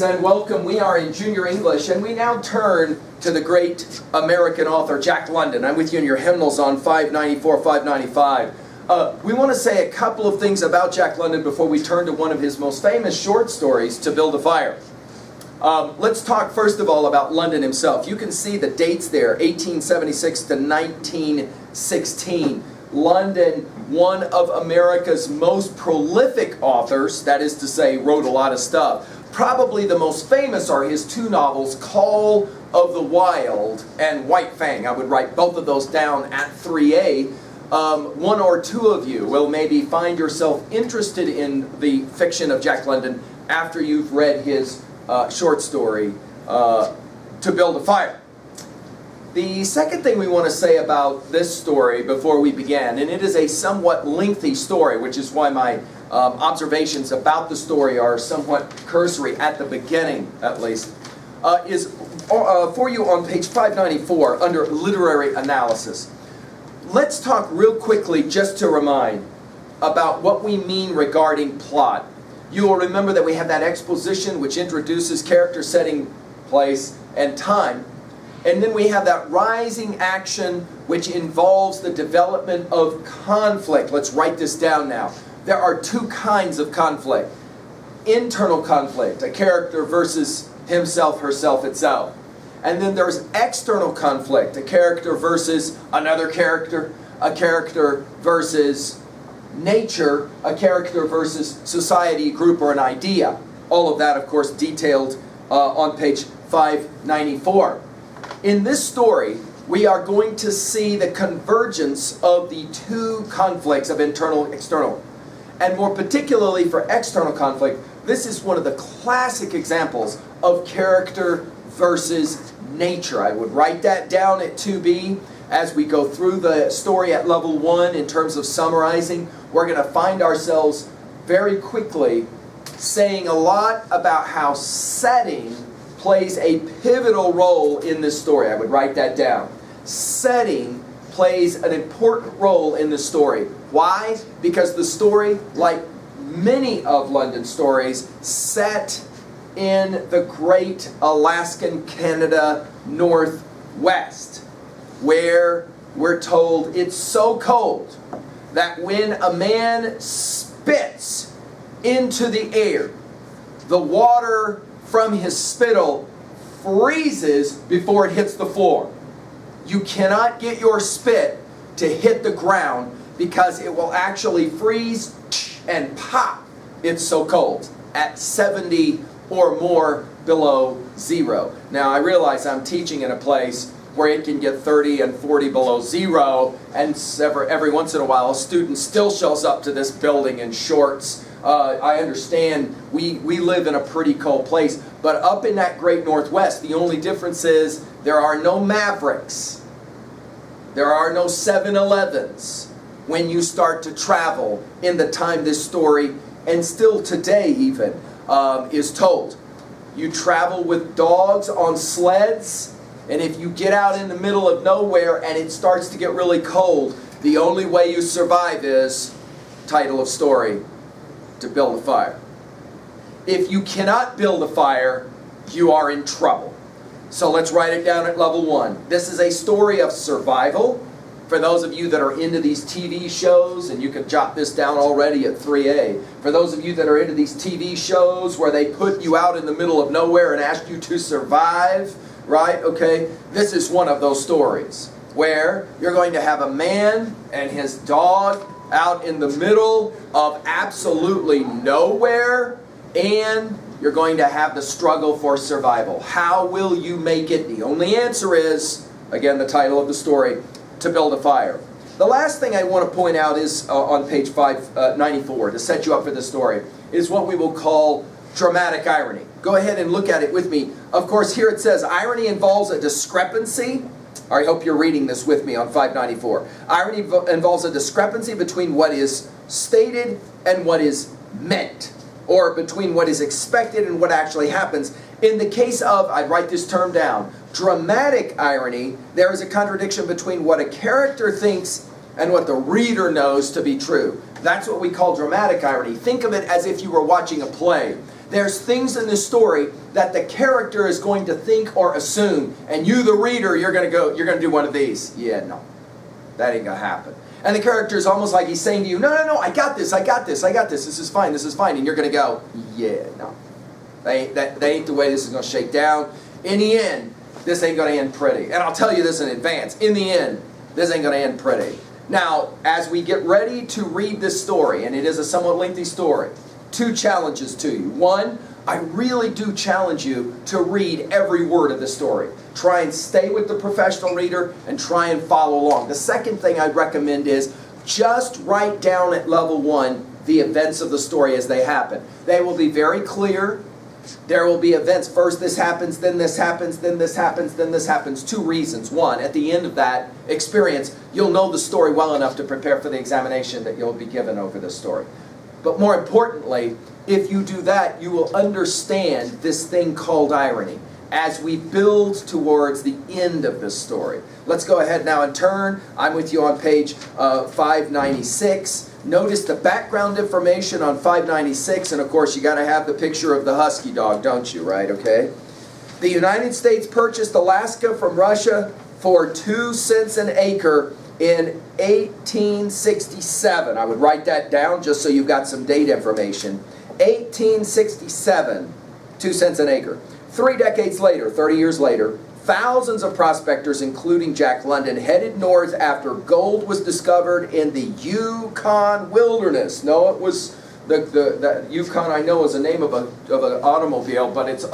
and welcome. We are in Junior English, and we now turn to the great American author Jack London. I'm with you in your hymnals on 594, 595. We want to say a couple of things about Jack London before we turn to one of his most famous short stories, To Build a Fire. Let's talk first of all about London himself. You can see the dates there, 1876 to 1916. London, one of America's most prolific authors, that is to say, wrote a lot of stuff. Probably the most famous are his two novels, Call of the Wild and White Fang. I would write both of those down at 3A. One or two of you will maybe find yourself interested in the fiction of Jack London after you've read his short story, To Build a Fire. The second thing we want to say about this story before we begin, and it is a somewhat lengthy story, which is why my observations about the story are somewhat cursory at the beginning, at least, is for you on page 594 under Literary Analysis. Let's talk real quickly, just to remind, about what we mean regarding plot. You will remember that we have that exposition which introduces character, setting, place, and time. And then we have that rising action which involves the development of conflict. Let's write this down now. There are two kinds of conflict. Internal conflict, a character versus himself, herself, itself. And then there's external conflict, a character versus another character, a character versus nature, a character versus society, group, or an idea. All of that, of course, detailed on page 594. In this story, we are going to see the convergence of the two conflicts of internal and external. And more particularly for external conflict, this is one of the classic examples of character versus nature. I would write that down at 2B as we go through the story at level 1 in terms of summarizing. We're going to find ourselves very quickly saying a lot about how setting plays a pivotal role in this story. I would write that down. Setting plays an important role in the story. Why? Because the story, like many of London's stories, set in the great Alaskan Canada Northwest, where we're told it's so cold that when a man spits into the air, the water from his spittle freezes before it hits the floor. You cannot get your spit to hit the ground because it will actually freeze and pop. It's so cold at 70 or more below zero. Now I realize I'm teaching in a place where it can get 30 and 40 below zero, and every once in a while a student still shows up to this building in shorts. I understand we live in a pretty cold place, but up in that great Northwest, the only difference is there are no Mavericks. There are no 7-Elevens when you start to travel in the time this story, and still today even, is told. You travel with dogs on sleds, and if you get out in the middle of nowhere and it starts to get really cold, the only way you survive is, title of story, to build a fire. If you cannot build a fire, you are in trouble. So let's write it down at level 1. This is a story of survival. For those of you that are into these TV shows, and you can jot this down already at 3A. For those of you that are into these TV shows where they put you out in the middle of nowhere and ask you to survive, right? Okay, this is one of those stories where you're going to have a man and his dog out in the middle of absolutely nowhere, and you're going to have the struggle for survival. How will you make it? The only answer is, again, the title of the story, To Build a Fire. The last thing I want to point out is on page 594, to set you up for this story, is what we will call dramatic irony. Go ahead and look at it with me. Of course, here it says, irony involves a discrepancy. I hope you're reading this with me on 594. Irony involves a discrepancy between what is stated and what is meant, or between what is expected and what actually happens. In the case of, I'd write this term down, dramatic irony, there is a contradiction between what a character thinks and what the reader knows to be true. That's what we call dramatic irony. Think of it as if you were watching a play. There's things in this story that the character is going to think or assume, and you, the reader, you're going to do one of these. Yeah, no, that ain't going to happen. And the character is almost like he's saying to you, no, I got this, this is fine, and you're going to go, yeah, no. That ain't the way this is going to shake down. In the end, this ain't going to end pretty. And I'll tell you this in advance. In the end, this ain't going to end pretty. Now, as we get ready to read this story, and it is a somewhat lengthy story, 2 challenges to you. 1, I really do challenge you to read every word of the story. Try and stay with the professional reader and try and follow along. The second thing I'd recommend is just write down at level 1 the events of the story as they happen. They will be very clear. There will be events. First this happens, then this happens, then this happens, then this happens. 2 reasons. 1, at the end of that experience, you'll know the story well enough to prepare for the examination that you'll be given over this story. But more importantly, if you do that, you will understand this thing called irony as we build towards the end of this story. Let's go ahead now and turn. I'm with you on page 596. Notice the background information on 596, and of course you got to have the picture of the husky dog, don't you, right? Okay. The United States purchased Alaska from Russia for 2 cents an acre in 1867. I would write that down just so you've got some date information. 1867, 2 cents an acre. 3 decades later, 30 years later, thousands of prospectors, including Jack London, headed north after gold was discovered in the Yukon wilderness. No, it was the Yukon. I know is the name of an automobile, but it's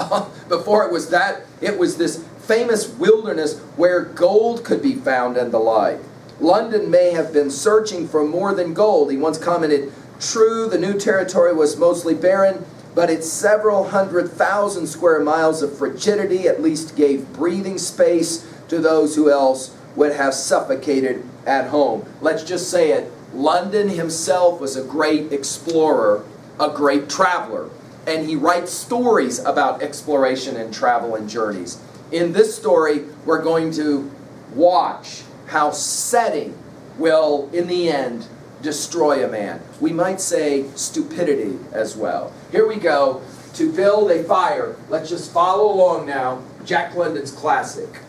before it was that. It was this famous wilderness where gold could be found and the like. London may have been searching for more than gold. He once commented, "True, the new territory was mostly barren, but its several 100,000 square miles of frigidity at least gave breathing space to those who else would have suffocated at home." Let's just say it. London himself was a great explorer, a great traveler, and he writes stories about exploration and travel and journeys. In this story, we're going to watch how setting will, in the end, destroy a man. We might say stupidity as well. Here we go. To build a fire. Let's just follow along now. Jack London's classic.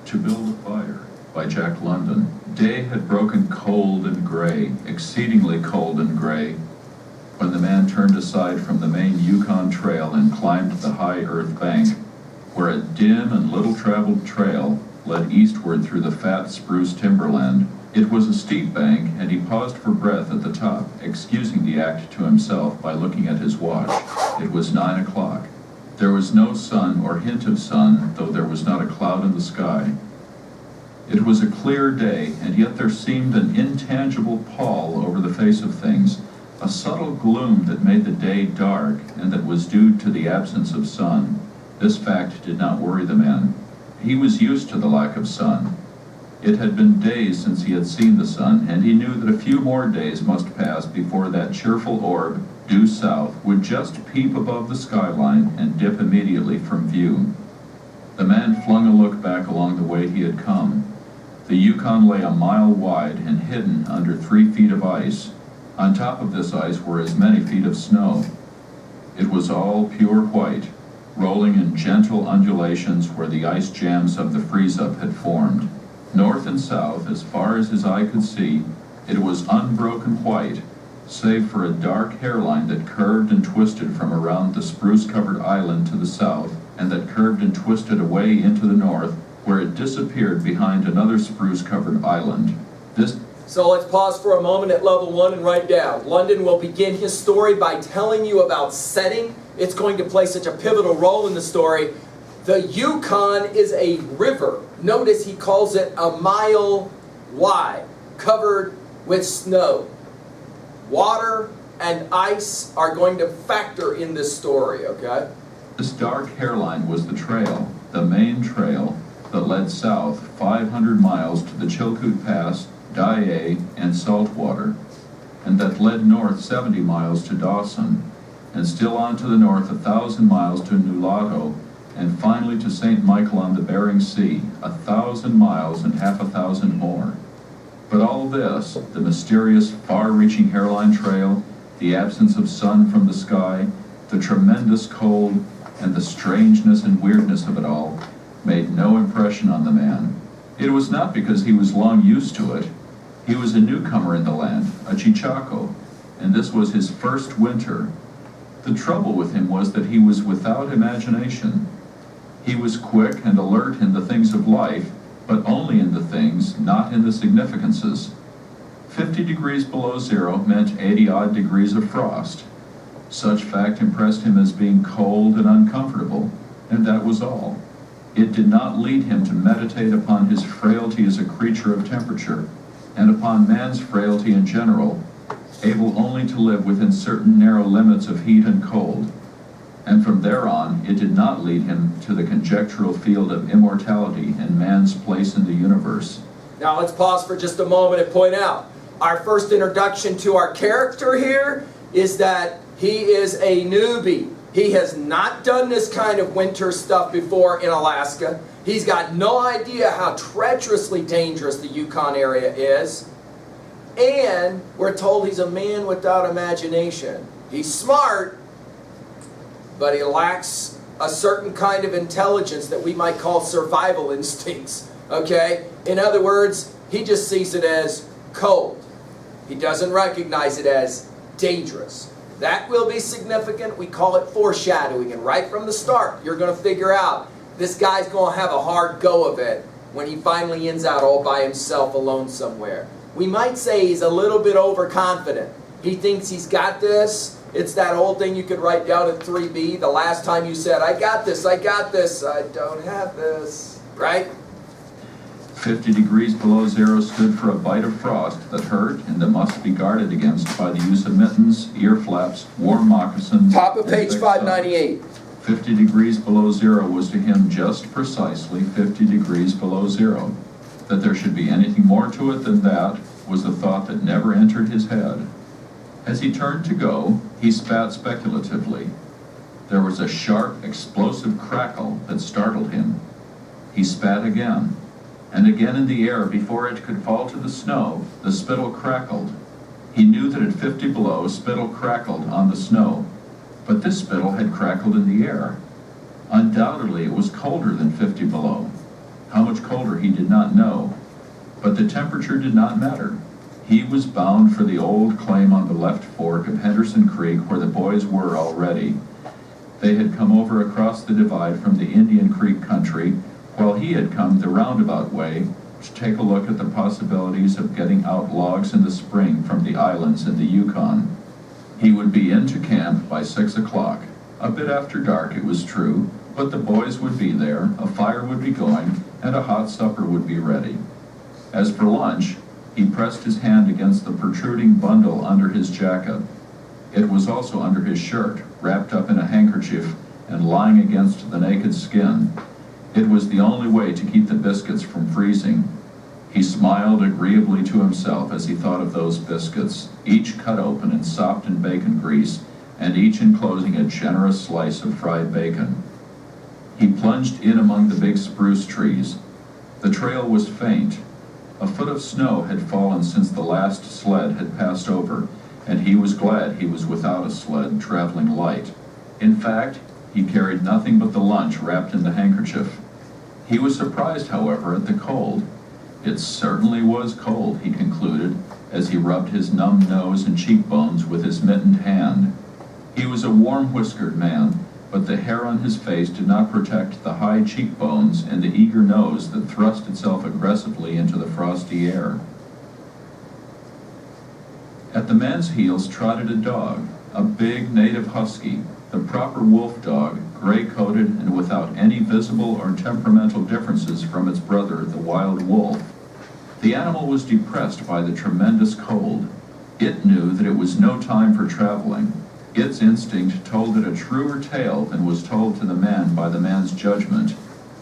To Build a Fire by Jack London. Day had broken cold and gray, exceedingly cold and gray, when the man turned aside from the main Yukon Trail and climbed the high earth bank, where a dim and little-traveled trail led eastward through the fat spruce timberland. It was a steep bank, and he paused for breath at the top, excusing the act to himself by looking at his watch. It was 9 o'clock. There was no sun or hint of sun, though there was not a cloud in the sky. It was a clear day, and yet there seemed an intangible pall over the face of things, a subtle gloom that made the day dark and that was due to the absence of sun. This fact did not worry the man. He was used to the lack of sun. It had been days since he had seen the sun, and he knew that a few more days must pass before that cheerful orb, due south, would just peep above the skyline and dip immediately from view. The man flung a look back along the way he had come. The Yukon lay a mile wide and hidden under 3 feet of ice. On top of this ice were as many feet of snow. It was all pure white, rolling in gentle undulations where the ice jams of the freeze-up had formed. North and south, as far as his eye could see, it was unbroken white, save for a dark hairline that curved and twisted from around the spruce-covered island to the south, and that curved and twisted away into the north, where it disappeared behind another spruce-covered island. So let's pause for a moment at level 1 and write down. London will begin his story by telling you about setting. It's going to play such a pivotal role in the story. The Yukon is a river. Notice he calls it a mile wide, covered with snow. Water and ice are going to factor in this story, okay? This dark hairline was the trail, the main trail, that led south 500 miles to the Chilkoot Pass, Dyea, and Saltwater, and that led north 70 miles to Dawson, and still on to the north 1,000 miles to Nulato, and finally to St. Michael on the Bering Sea, 1,000 miles and half 1,000 more. But all this, the mysterious, far-reaching hairline trail, the absence of sun from the sky, The tremendous cold and the strangeness and weirdness of it all made no impression on the man. It was not because he was long used to it. He was a newcomer in the land, a Chichaco, and this was his first winter. The trouble with him was that he was without imagination. He was quick and alert in the things of life, but only in the things, not in the significances. 50 degrees below zero meant 80-odd degrees of frost. Such fact impressed him as being cold and uncomfortable, and that was all. It did not lead him to meditate upon his frailty as a creature of temperature, and upon man's frailty in general, able only to live within certain narrow limits of heat and cold. And from there on, it did not lead him to the conjectural field of immortality and man's place in the universe. Now let's pause for just a moment and point out, our first introduction to our character here is that he is a newbie. He has not done this kind of winter stuff before in Alaska. He's got no idea how treacherously dangerous the Yukon area is. And we're told he's a man without imagination. He's smart, but he lacks a certain kind of intelligence that we might call survival instincts. Okay? In other words, he just sees it as cold. He doesn't recognize it as dangerous. That will be significant. We call it foreshadowing. And right from the start, you're going to figure out this guy's going to have a hard go of it when he finally ends out all by himself alone somewhere. We might say he's a little bit overconfident. He thinks he's got this. It's that old thing you could write down at 3B. The last time you said, I got this, I don't have this. Right? 50 degrees below zero stood for a bite of frost that hurt and that must be guarded against by the use of mittens, ear flaps, warm moccasins. Top of page 598. 50 degrees below zero was to him just precisely 50 degrees below zero. That there should be anything more to it than that was a thought that never entered his head. As he turned to go, he spat speculatively. There was a sharp, explosive crackle that startled him. He spat again, and again in the air before it could fall to the snow, the spittle crackled. He knew that at 50 below, spittle crackled on the snow, but this spittle had crackled in the air. Undoubtedly, it was colder than 50 below. How much colder he did not know, but the temperature did not matter. He was bound for the old claim on the left fork of Henderson Creek where the boys were already. They had come over across the divide from the Indian Creek country, while he had come the roundabout way to take a look at the possibilities of getting out logs in the spring from the islands in the Yukon. He would be into camp by 6 o'clock. A bit after dark, it was true, but the boys would be there, a fire would be going, and a hot supper would be ready. As for lunch, he pressed his hand against the protruding bundle under his jacket. It was also under his shirt, wrapped up in a handkerchief and lying against the naked skin. It was the only way to keep the biscuits from freezing. He smiled agreeably to himself as he thought of those biscuits, each cut open and sopped in bacon grease, and each enclosing a generous slice of fried bacon. He plunged in among the big spruce trees. The trail was faint. A foot of snow had fallen since the last sled had passed over, and he was glad he was without a sled traveling light. In fact, he carried nothing but the lunch wrapped in the handkerchief. He was surprised, however, at the cold. It certainly was cold, he concluded, as he rubbed his numb nose and cheekbones with his mittened hand. He was a warm-whiskered man, but the hair on his face did not protect the high cheekbones and the eager nose that thrust itself aggressively into the frosty air. At the man's heels trotted a dog, a big native husky, the proper wolf dog, gray-coated and without any visible or temperamental differences from its brother, the wild wolf. The animal was depressed by the tremendous cold. It knew that it was no time for traveling. Its instinct told it a truer tale than was told to the man by the man's judgment.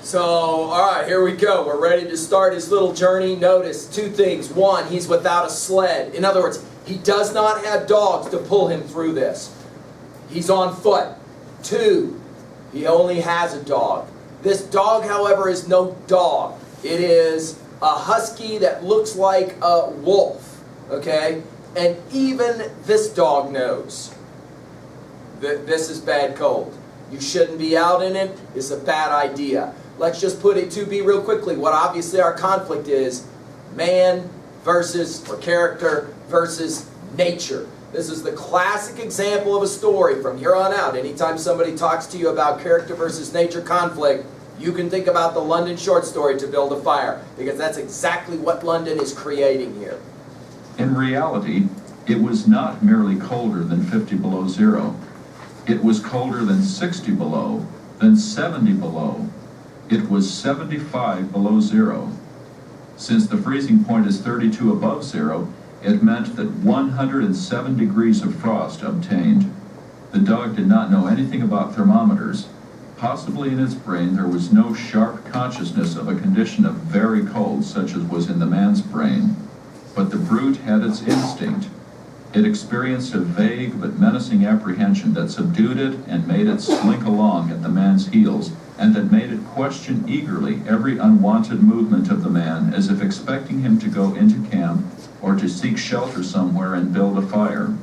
So, all right, here we go. We're ready to start his little journey. Notice two things. One, he's without a sled. In other words, he does not have dogs to pull him through this. He's on foot. Two, he only has a dog. This dog, however, is no dog. It is a husky that looks like a wolf, okay? And even this dog knows This is bad cold. You shouldn't be out in it. It's a bad idea. Let's just put it to be real quickly. What obviously our conflict is man versus, or character versus nature. This is the classic example of a story from here on out. Anytime somebody talks to you about character versus nature conflict, you can think about the London short story To Build a Fire, because that's exactly what London is creating here. In reality, it was not merely colder than 50 below zero. It was colder than 60 below, then 70 below. It was 75 below zero. Since the freezing point is 32 above zero, it meant that 107 degrees of frost obtained. The dog did not know anything about thermometers. Possibly in its brain there was no sharp consciousness of a condition of very cold such as was in the man's brain. But the brute had its instinct. It experienced a vague but menacing apprehension that subdued it and made it slink along at the man's heels, and that made it question eagerly every unwanted movement of the man, as if expecting him to go into camp or to seek shelter somewhere and build a fire.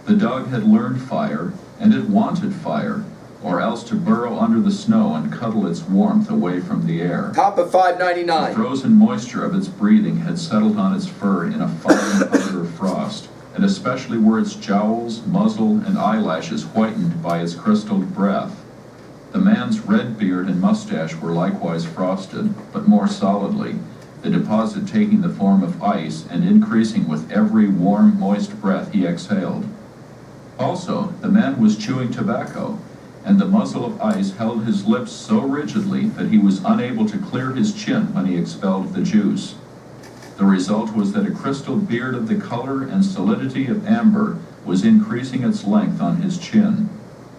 The dog had learned fire, and it wanted fire, or else to burrow under the snow and cuddle its warmth away from the air. Top of 599. The frozen moisture of its breathing had settled on its fur in a fine powder of frost, and especially were its jowls, muzzle, and eyelashes whitened by its crystalled breath. The man's red beard and mustache were likewise frosted, but more solidly, the deposit taking the form of ice and increasing with every warm, moist breath he exhaled. Also, the man was chewing tobacco, and the muzzle of ice held his lips so rigidly that he was unable to clear his chin when he expelled the juice. The result was that a crystal beard of the color and solidity of amber was increasing its length on his chin.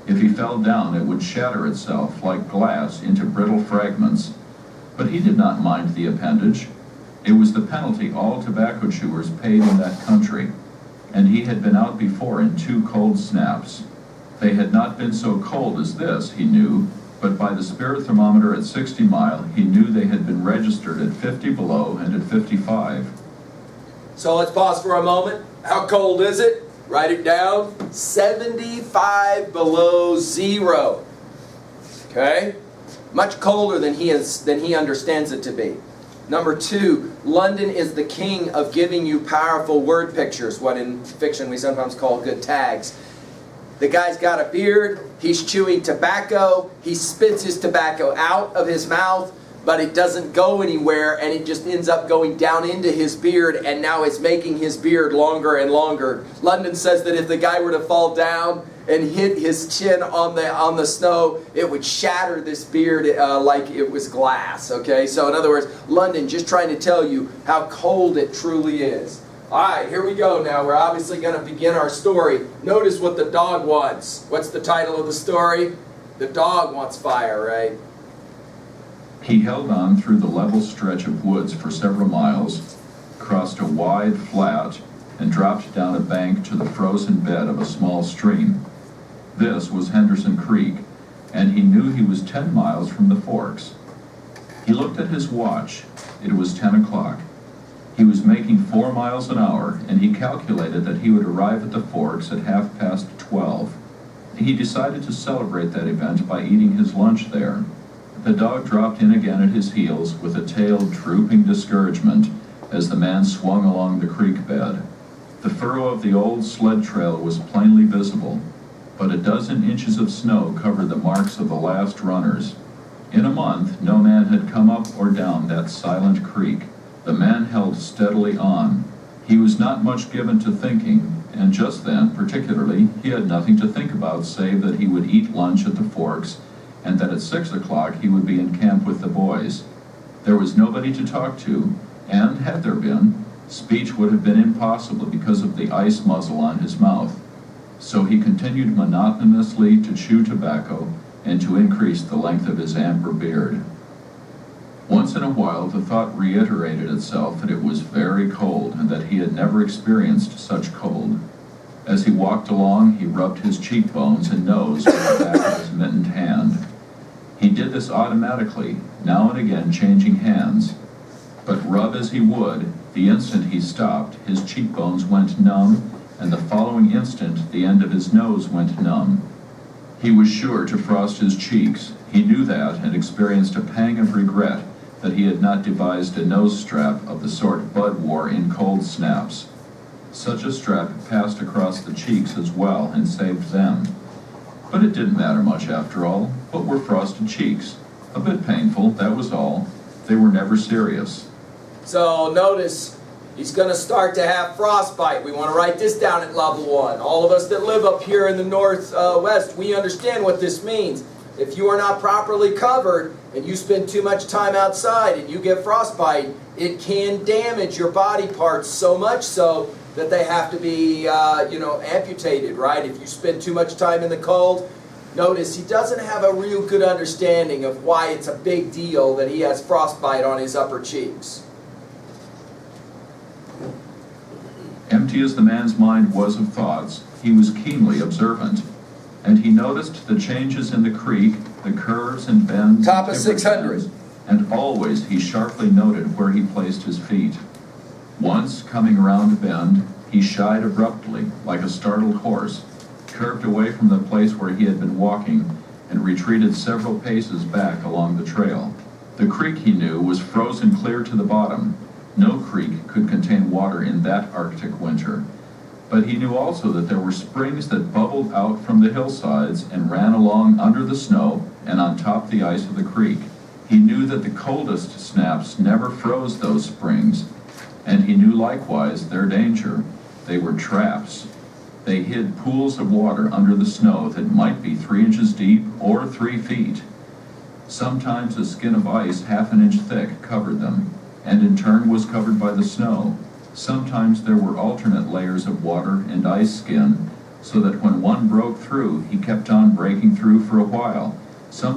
If he fell down, it would shatter itself like glass into brittle fragments. But he did not mind the appendage. It was the penalty all tobacco chewers paid in that country, and he had been out before in 2 cold snaps. They had not been so cold as this, he knew, but by the spirit thermometer at 60 mile, he knew they had been registered at 50 below and at 55. So let's pause for a moment. How cold is it? Write it down. 75 below zero. Okay? Much colder than he understands it to be. Number 2, London is the king of giving you powerful word pictures, what in fiction we sometimes call good tags. The guy's got a beard, he's chewing tobacco, he spits his tobacco out of his mouth, but it doesn't go anywhere, and it just ends up going down into his beard, and now it's making his beard longer and longer. London says that if the guy were to fall down and hit his chin on the snow, it would shatter this beard like it was glass, okay? So in other words, London just trying to tell you how cold it truly is. Alright, here we go now. We're obviously going to begin our story. Notice what the dog wants. What's the title of the story? The dog wants fire, right? He held on through the level stretch of woods for several miles, crossed a wide flat, and dropped down a bank to the frozen bed of a small stream. This was Henderson Creek, and he knew he was 10 miles from the forks. He looked at his watch. It was 10 o'clock. He was making 4 miles an hour, and he calculated that he would arrive at the forks at 12:30. He decided to celebrate that event by eating his lunch there. The dog dropped in again at his heels with a tail drooping discouragement as the man swung along the creek bed. The furrow of the old sled trail was plainly visible, but a dozen inches of snow covered the marks of the last runners. In a month, no man had come up or down that silent creek. The man held steadily on. He was not much given to thinking, and just then, particularly, he had nothing to think about save that he would eat lunch at the forks, and that at 6 o'clock he would be in camp with the boys. There was nobody to talk to, and had there been, speech would have been impossible because of the ice muzzle on his mouth. So he continued monotonously to chew tobacco and to increase the length of his amber beard. Once in a while, the thought reiterated itself that it was very cold and that he had never experienced such cold. As he walked along, he rubbed his cheekbones and nose with the back of his mittened hand. He did this automatically, now and again changing hands. But rub as he would, the instant he stopped, his cheekbones went numb, and the following instant, the end of his nose went numb. He was sure to frost his cheeks. He knew that and experienced a pang of regret that he had not devised a nose strap of the sort Bud wore in cold snaps. Such a strap passed across the cheeks as well and saved them. But it didn't matter much after all. What were frosted cheeks? A bit painful, that was all. They were never serious. So notice, he's going to start to have frostbite. We want to write this down at level 1. All of us that live up here in the northwest, we understand what this means. If you are not properly covered and you spend too much time outside and you get frostbite, it can damage your body parts so much so that they have to be, amputated, right? If you spend too much time in the cold. Notice he doesn't have a real good understanding of why it's a big deal that he has frostbite on his upper cheeks. Empty as the man's mind was of thoughts, he was keenly observant. And he noticed the changes in the creek, the curves and bends. Top of 600. And always he sharply noted where he placed his feet. Once, coming around a bend, he shied abruptly, like a startled horse, curved away from the place where he had been walking, and retreated several paces back along the trail. The creek, he knew, was frozen clear to the bottom. No creek could contain water in that Arctic winter. But he knew also that there were springs that bubbled out from the hillsides and ran along under the snow and on top the ice of the creek. He knew that the coldest snaps never froze those springs, and he knew likewise their danger. They were traps. They hid pools of water under the snow that might be 3 inches deep or 3 feet. Sometimes a skin of ice half an inch thick covered them, and in turn was covered by the snow. Sometimes there were alternate layers of water and ice skin, so that when one broke through, he kept on breaking through for a while,